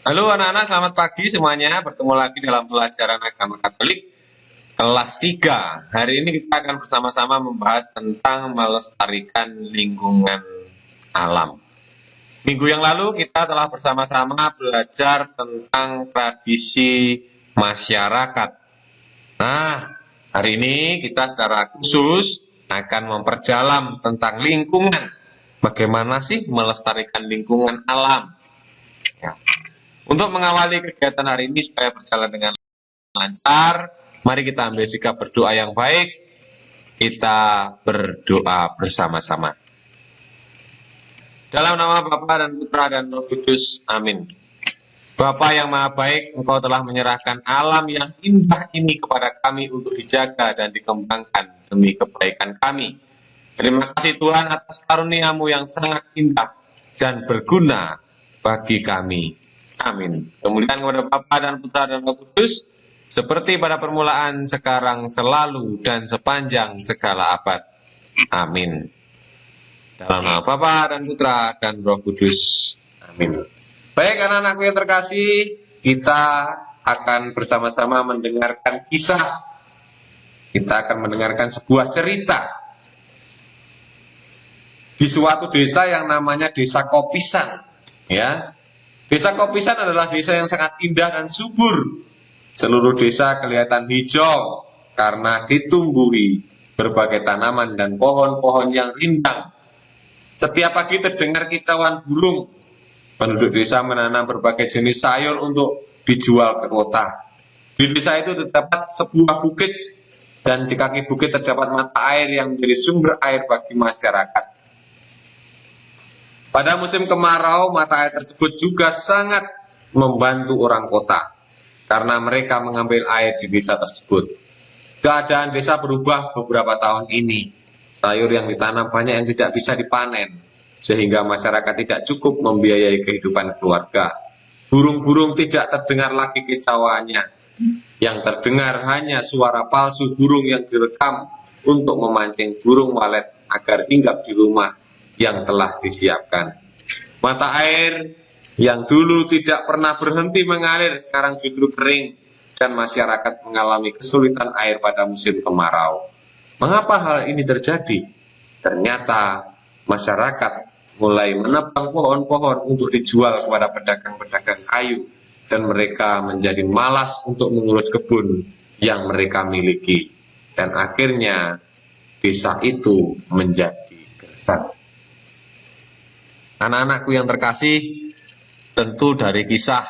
Halo anak-anak, selamat pagi semuanya. Bertemu lagi dalam pelajaran agama Katolik kelas 3. Hari ini kita akan bersama-sama membahas tentang melestarikan lingkungan alam. Minggu yang lalu kita telah bersama-sama belajar tentang tradisi masyarakat. Nah, hari ini kita secara khusus akan memperdalam tentang lingkungan. Bagaimana sih melestarikan lingkungan alam? Ya. Untuk mengawali kegiatan hari ini supaya berjalan dengan lancar, mari kita ambil sikap berdoa yang baik. Kita berdoa bersama-sama. Dalam nama Bapa dan Putra dan Roh Kudus, amin. Bapa yang maha baik, Engkau telah menyerahkan alam yang indah ini kepada kami untuk dijaga dan dikembangkan demi kebaikan kami. Terima kasih Tuhan atas karunia-Mu yang sangat indah dan berguna bagi kami. Amin. Kemuliaan kepada Bapa dan Putra dan Roh Kudus, seperti pada permulaan, sekarang, selalu, dan sepanjang segala abad. Amin. Dalam nama Bapa dan Putra dan Roh Kudus. Amin. Baik anak-anakku yang terkasih, kita akan bersama-sama mendengarkan kisah. Kita akan mendengarkan sebuah cerita di suatu desa yang namanya Desa Kopisan, ya. Desa Kopisan adalah desa yang sangat indah dan subur. Seluruh desa kelihatan hijau karena ditumbuhi berbagai tanaman dan pohon-pohon yang rindang. Setiap pagi terdengar kicauan burung. Penduduk desa menanam berbagai jenis sayur untuk dijual ke kota. Di desa itu terdapat sebuah bukit, dan di kaki bukit terdapat mata air yang menjadi sumber air bagi masyarakat. Pada musim kemarau, mata air tersebut juga sangat membantu orang kota karena mereka mengambil air di desa tersebut. Keadaan desa berubah beberapa tahun ini. Sayur yang ditanam banyak yang tidak bisa dipanen, sehingga masyarakat tidak cukup membiayai kehidupan keluarga. Burung-burung tidak terdengar lagi kicauannya. Yang terdengar hanya suara palsu burung yang direkam untuk memancing burung walet agar hinggap di rumah yang telah disiapkan. Mata air yang dulu tidak pernah berhenti mengalir sekarang justru kering, dan masyarakat mengalami kesulitan air pada musim kemarau. Mengapa hal ini terjadi? Ternyata masyarakat mulai menebang pohon-pohon untuk dijual kepada pedagang-pedagang kayu, dan mereka menjadi malas untuk mengurus kebun yang mereka miliki, dan akhirnya desa itu menjadi gersang. Anak-anakku yang terkasih, tentu dari kisah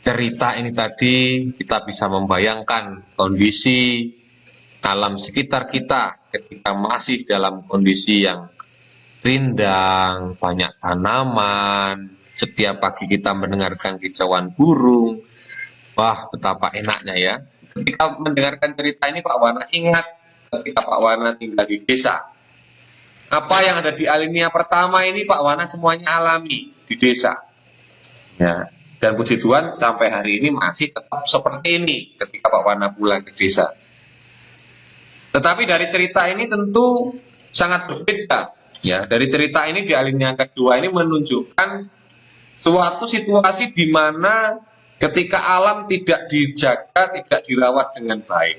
cerita ini tadi kita bisa membayangkan kondisi alam sekitar kita ketika masih dalam kondisi yang rindang, banyak tanaman. Setiap pagi kita mendengarkan kicauan burung. Wah, betapa enaknya ya. Ketika mendengarkan cerita ini, Pak Wana ingat ketika Pak Wana tinggal di desa. Apa yang ada di alinea pertama ini Pak Wana semuanya alami di desa. Ya. Dan puji Tuhan sampai hari ini masih tetap seperti ini ketika Pak Wana pulang ke desa. Tetapi dari cerita ini tentu sangat berbeda. Ya, dari cerita ini di alinea kedua ini menunjukkan suatu situasi di mana ketika alam tidak dijaga, tidak dirawat dengan baik.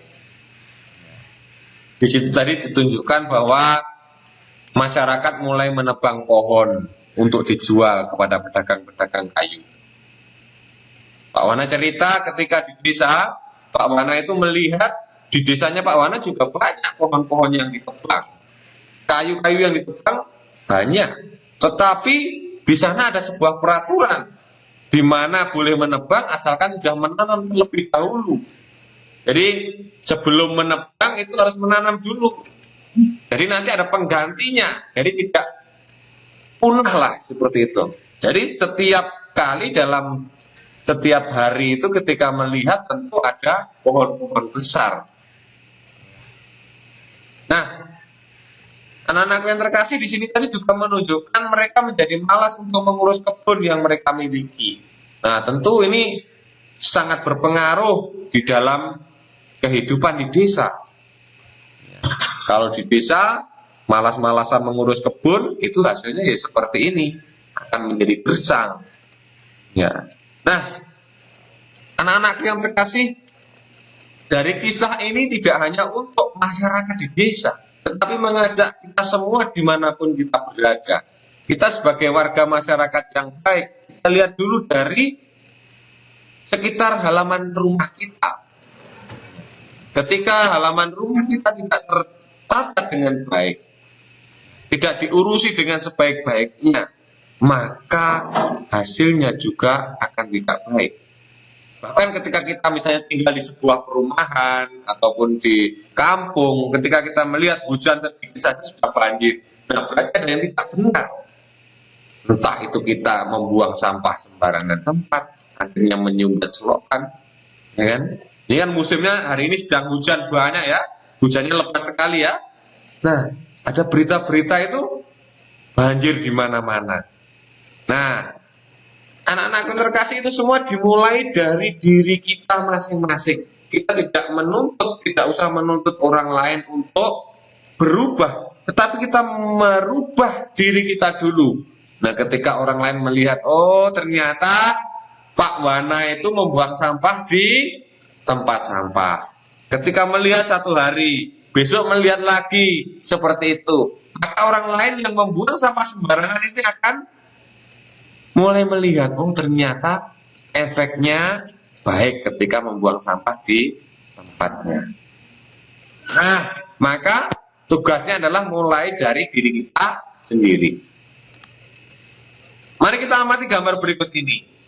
Di situ tadi ditunjukkan bahwa masyarakat mulai menebang pohon untuk dijual kepada pedagang-pedagang kayu. Pak Wana cerita ketika di desa, Pak Wana itu melihat di desanya Pak Wana juga banyak pohon-pohon yang ditebang. Kayu-kayu yang ditebang banyak. Tetapi di sana ada sebuah peraturan di mana boleh menebang asalkan sudah menanam terlebih dahulu. Jadi sebelum menebang itu harus menanam dulu. Jadi nanti ada penggantinya. Jadi tidak punah lah seperti itu. Jadi setiap kali dalam setiap hari itu ketika melihat tentu ada pohon-pohon besar. Nah, anak-anak yang terkasih di sini tadi juga menunjukkan mereka menjadi malas untuk mengurus kebun yang mereka miliki. Nah, tentu ini sangat berpengaruh di dalam kehidupan di desa. Kalau di desa malas-malasan mengurus kebun, itu hasilnya ya seperti ini, akan menjadi gersang. Ya. Nah, anak-anak yang terkasih, dari kisah ini tidak hanya untuk masyarakat di desa, tetapi mengajak kita semua dimanapun kita berada. Kita sebagai warga masyarakat yang baik, kita lihat dulu dari sekitar halaman rumah kita. Ketika halaman rumah kita tidak tertata dengan baik, tidak diurusi dengan sebaik-baiknya, maka hasilnya juga akan tidak baik. Bahkan ketika kita misalnya tinggal di sebuah perumahan ataupun di kampung, ketika kita melihat hujan sedikit saja sudah banjir, nah berarti ada yang tidak benar. Entah itu kita membuang sampah sembarangan tempat, akhirnya menyumbat selokan, ya kan? Ini kan musimnya hari ini sedang hujan banyak ya, hujannya lebat sekali ya. Nah, ada berita-berita itu banjir di mana-mana. Nah, anak-anak yang terkasih itu semua dimulai dari diri kita masing-masing. Kita tidak menuntut, tidak usah menuntut orang lain untuk berubah, tetapi kita merubah diri kita dulu. Nah, ketika orang lain melihat, oh ternyata Pak Wana itu membuang sampah di tempat sampah. Ketika melihat satu hari, besok melihat lagi seperti itu, maka orang lain yang membuang sampah sembarangan ini akan mulai melihat, oh ternyata efeknya baik ketika membuang sampah di tempatnya. Nah, maka tugasnya adalah mulai dari diri kita sendiri. Mari kita amati gambar berikut ini.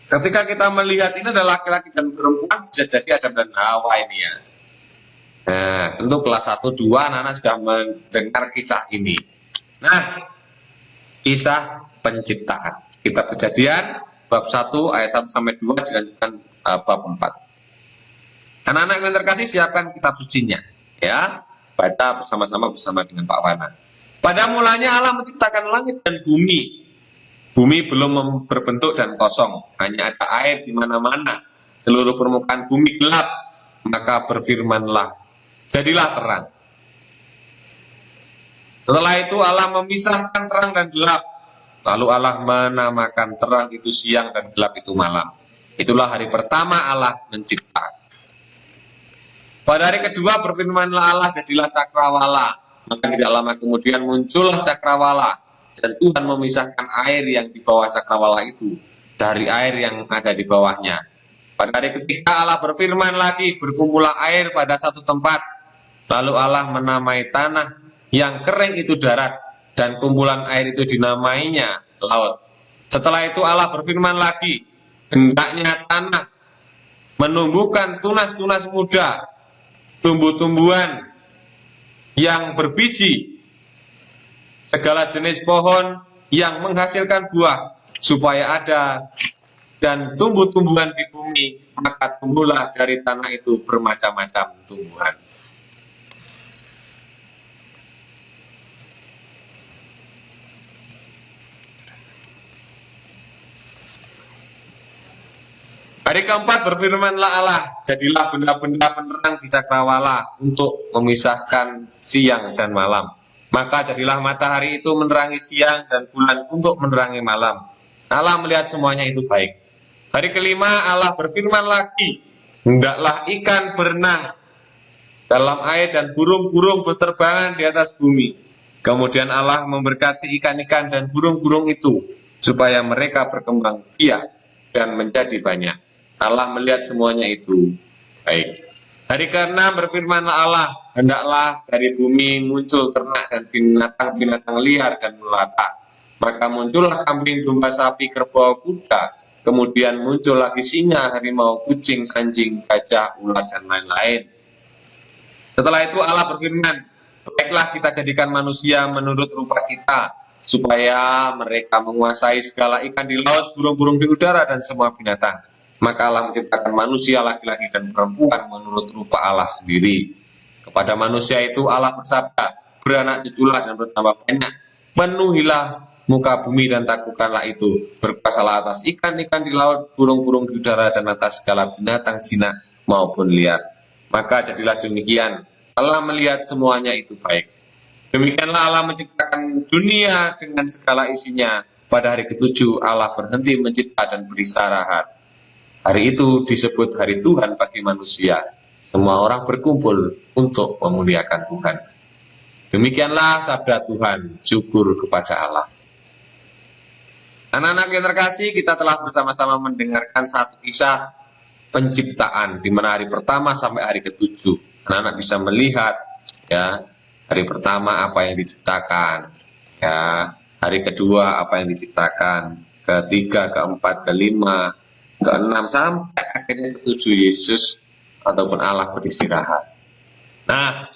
Ketika kita melihat ini adalah laki-laki dan perempuan, bisa jadi Adam dan Hawa ini ya. Nah, tentu kelas 1, 2 anak-anak sudah mendengar kisah ini. Nah, kisah penciptaan. Kitab Kejadian bab 1 ayat 1 sampai 2 dilanjutkan bab 4. Anak-anak yang terkasih, siapkan kitab sucinya ya. Baca bersama-sama dengan Pak Wana. Pada mulanya Allah menciptakan langit dan bumi. Bumi belum berbentuk dan kosong, hanya ada air di mana-mana. Seluruh permukaan bumi gelap, maka berfirmanlah, jadilah terang. Setelah itu Allah memisahkan terang dan gelap. Lalu Allah menamakan terang itu siang dan gelap itu malam. Itulah hari pertama Allah mencipta. Pada hari kedua berfirmanlah Allah, jadilah cakrawala. Maka tidak lama kemudian muncullah cakrawala. Dan Tuhan memisahkan air yang di bawah cakrawala itu dari air yang ada di bawahnya. Pada hari ketiga Allah berfirman lagi, berkumpullah air pada satu tempat. Lalu Allah menamai tanah yang kering itu darat, dan kumpulan air itu dinamainya laut. Setelah itu Allah berfirman lagi, hendaknya tanah menumbuhkan tunas-tunas muda, tumbuh-tumbuhan yang berbiji, segala jenis pohon yang menghasilkan buah, supaya ada dan tumbuh-tumbuhan di bumi, maka tumbuhlah dari tanah itu bermacam-macam tumbuhan. Hari keempat berfirmanlah Allah, jadilah benda-benda penerang di cakrawala untuk memisahkan siang dan malam. Maka jadilah matahari itu menerangi siang dan bulan untuk menerangi malam. Allah melihat semuanya itu baik. Hari kelima Allah berfirman lagi, hendaklah ikan berenang dalam air dan burung-burung berterbangan di atas bumi. Kemudian Allah memberkati ikan-ikan dan burung-burung itu, supaya mereka berkembang biak dan menjadi banyak. Allah melihat semuanya itu baik. Hari ke-6 berfirmanlah Allah, hendaklah dari bumi muncul ternak dan binatang-binatang liar dan melata. Maka muncullah kambing, domba, sapi, kerbau, kuda. Kemudian muncul lagi singa, harimau, kucing, anjing, gajah, ular, dan lain-lain. Setelah itu Allah berfirman, baiklah kita jadikan manusia menurut rupa kita, supaya mereka menguasai segala ikan di laut, burung-burung di udara, dan semua binatang. Maka Allah menciptakan manusia laki-laki dan perempuan menurut rupa Allah sendiri. Kepada manusia itu Allah bersabda, beranak cuculah dan bertambah banyak, penuhilah muka bumi dan taklukkanlah itu, berkuasalah atas ikan-ikan di laut, burung-burung di udara, dan atas segala binatang jinak maupun liar. Maka jadilah demikian. Allah melihat semuanya itu baik. Demikianlah Allah menciptakan dunia dengan segala isinya, pada hari ketujuh Allah berhenti mencipta dan beristirahat. Hari itu disebut hari Tuhan bagi manusia. Semua orang berkumpul untuk memuliakan Tuhan. Demikianlah sabda Tuhan, syukur kepada Allah. Anak-anak yang terkasih, kita telah bersama-sama mendengarkan satu kisah penciptaan, di mana hari pertama sampai hari ketujuh. Anak-anak bisa melihat, ya, hari pertama apa yang diciptakan, ya, hari kedua apa yang diciptakan, ketiga, keempat, kelima, keenam, sampai akhirnya ketujuh Yesus ataupun Allah beristirahat. Nah,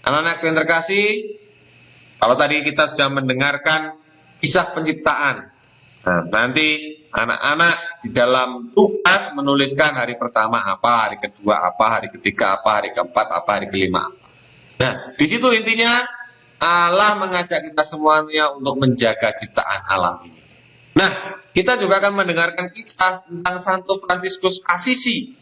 anak-anak yang terkasih, kalau tadi kita sudah mendengarkan kisah penciptaan, nah, nanti anak-anak di dalam tugas menuliskan hari pertama apa, hari kedua apa, hari ketiga apa, hari keempat apa, hari kelima apa. Nah, di situ intinya Allah mengajak kita semuanya untuk menjaga ciptaan alam ini. Nah, kita juga akan mendengarkan kisah tentang Santo Fransiskus Assisi.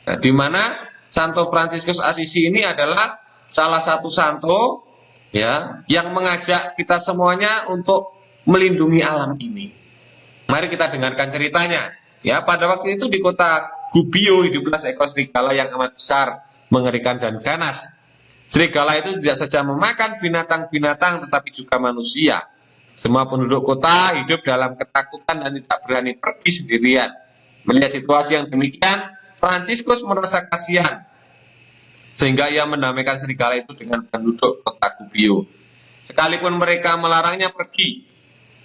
Nah, di mana Santo Fransiskus Assisi ini adalah salah satu santo, ya, yang mengajak kita semuanya untuk melindungi alam ini. Mari kita dengarkan ceritanya. Ya, pada waktu itu di kota Gubbio hiduplah seekor serigala yang amat besar, mengerikan dan ganas. Serigala itu tidak saja memakan binatang-binatang tetapi juga manusia. Semua penduduk kota hidup dalam ketakutan dan tidak berani pergi sendirian. Melihat situasi yang demikian, Fransiskus merasa kasihan, sehingga ia mendamaikan serigala itu dengan penduduk kota Gubbio. Sekalipun mereka melarangnya pergi,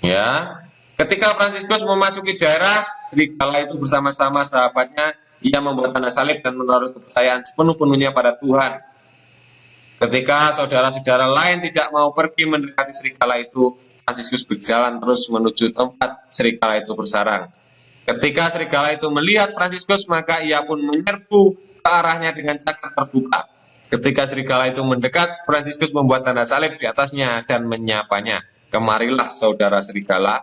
ya. Ketika Fransiskus memasuki daerah, serigala itu bersama-sama sahabatnya, ia membuat tanda salib dan menaruh kepercayaan sepenuh-penuhnya pada Tuhan. Ketika saudara-saudara lain tidak mau pergi mendekati serigala itu, Fransiskus berjalan terus menuju tempat serigala itu bersarang. Ketika serigala itu melihat Fransiskus, maka ia pun menyerbu ke arahnya dengan cakar terbuka. Ketika serigala itu mendekat, Fransiskus membuat tanda salib di atasnya dan menyapanya. Kemarilah saudara serigala.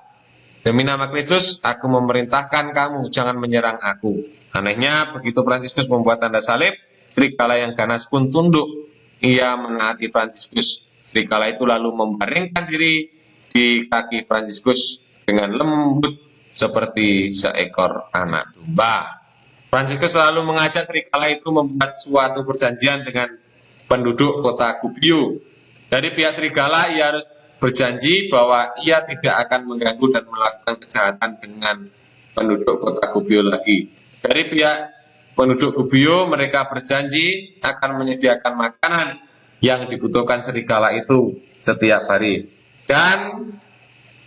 Demi nama Kristus, aku memerintahkan kamu, jangan menyerang aku. Anehnya, begitu Fransiskus membuat tanda salib, serigala yang ganas pun tunduk. Ia menaati Fransiskus. Serigala itu lalu membaringkan diri di kaki Fransiskus dengan lembut seperti seekor anak domba. Fransiskus lalu mengajak serigala itu membuat suatu perjanjian dengan penduduk kota Gubbio. Dari pihak serigala, ia harus berjanji bahwa ia tidak akan mengganggu dan melakukan kejahatan dengan penduduk kota Gubbio lagi. Dari pihak penduduk Gubbio, mereka berjanji akan menyediakan makanan yang dibutuhkan serigala itu setiap hari. Dan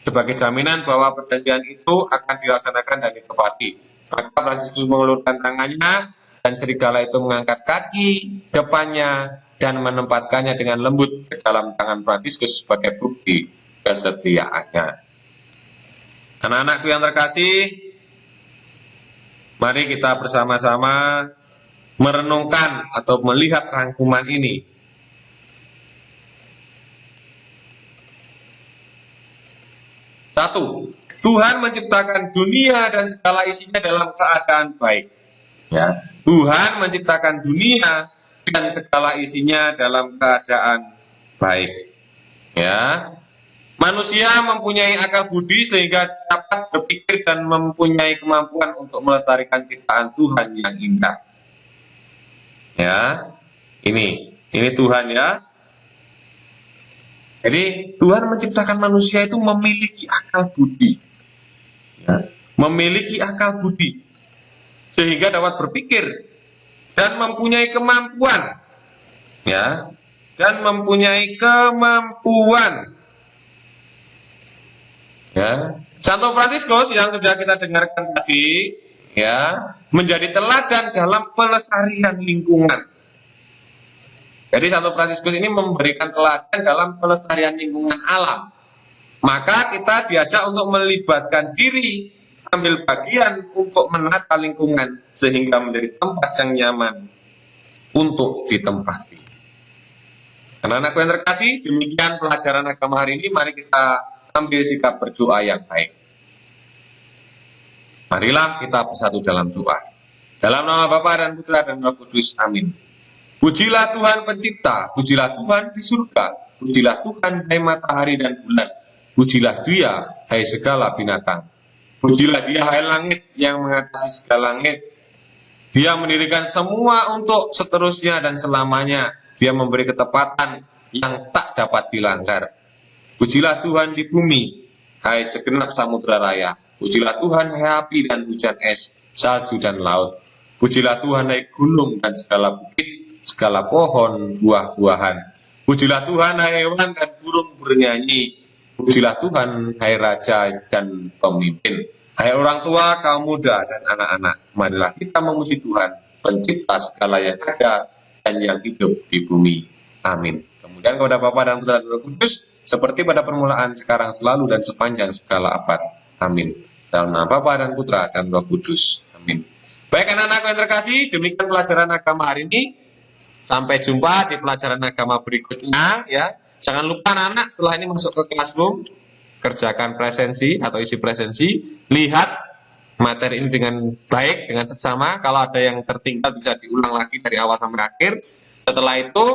sebagai jaminan bahwa perjanjian itu akan dilaksanakan dan ditepati, maka Fransiskus mengulurkan tangannya dan serigala itu mengangkat kaki depannya dan menempatkannya dengan lembut ke dalam tangan Fransiskus sebagai bukti kesetiaannya. Anak-anakku yang terkasih, mari kita bersama-sama merenungkan atau melihat rangkuman ini. Satu, Tuhan menciptakan dunia dan segala isinya dalam keadaan baik. Ya, Tuhan menciptakan dunia dan segala isinya dalam keadaan baik. Ya, manusia mempunyai akal budi sehingga dapat berpikir dan mempunyai kemampuan untuk melestarikan ciptaan Tuhan yang indah. Ya, ini Tuhan, ya. Jadi Tuhan menciptakan manusia itu memiliki akal budi, ya, memiliki akal budi sehingga dapat berpikir dan mempunyai kemampuan, ya, dan mempunyai kemampuan. Ya, Santo Fransiskus yang sudah kita dengarkan tadi, ya, menjadi teladan dalam pelestarian lingkungan. Jadi Santo Fransiskus ini memberikan teladan dalam pelestarian lingkungan alam. Maka kita diajak untuk melibatkan diri, ambil bagian untuk menata lingkungan sehingga menjadi tempat yang nyaman untuk ditempati. Anak-anakku yang terkasih, demikian pelajaran agama hari ini. Mari kita ambil sikap berdoa yang baik. Marilah kita bersatu dalam doa. Dalam nama Bapa dan Putra dan Roh Kudus. Amin. Pujilah Tuhan pencipta, pujilah Tuhan di surga, pujilah Tuhan hai matahari dan bulan, Pujilah Dia, hai segala binatang. Pujilah Dia, hai langit yang mengatasi segala langit. Dia mendirikan semua untuk seterusnya dan selamanya. Dia memberi ketepatan yang tak dapat dilanggar. Pujilah Tuhan di bumi, hai segenap samudera raya. Pujilah Tuhan, hai api dan hujan es, salju dan laut. Pujilah Tuhan, hai gunung dan segala bukit, segala pohon buah-buahan. Pujilah Tuhan, hai hewan dan burung bernyanyi. Pujilah Tuhan, hai raja dan pemimpin. Hai orang tua, kaum muda, dan anak-anak. Marilah kita memuji Tuhan, pencipta segala yang ada dan yang hidup di bumi. Amin. Kemudian kepada Bapa dan Putra dan Roh Kudus, seperti pada permulaan, sekarang, selalu, dan sepanjang segala abad. Amin. Dalam nama Bapa dan Putra dan Roh Kudus. Amin. Baik anak-anakku yang terkasih, demikian pelajaran agama hari ini. Sampai jumpa di pelajaran agama berikutnya ya. Jangan lupa anak-anak setelah ini masuk ke classroom, kerjakan presensi atau isi presensi, lihat materi ini dengan baik, dengan seksama. Kalau ada yang tertinggal bisa diulang lagi dari awal sampai akhir. Setelah itu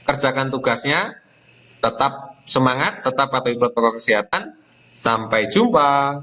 kerjakan tugasnya, tetap semangat, tetap patuhi protokol kesehatan. Sampai jumpa.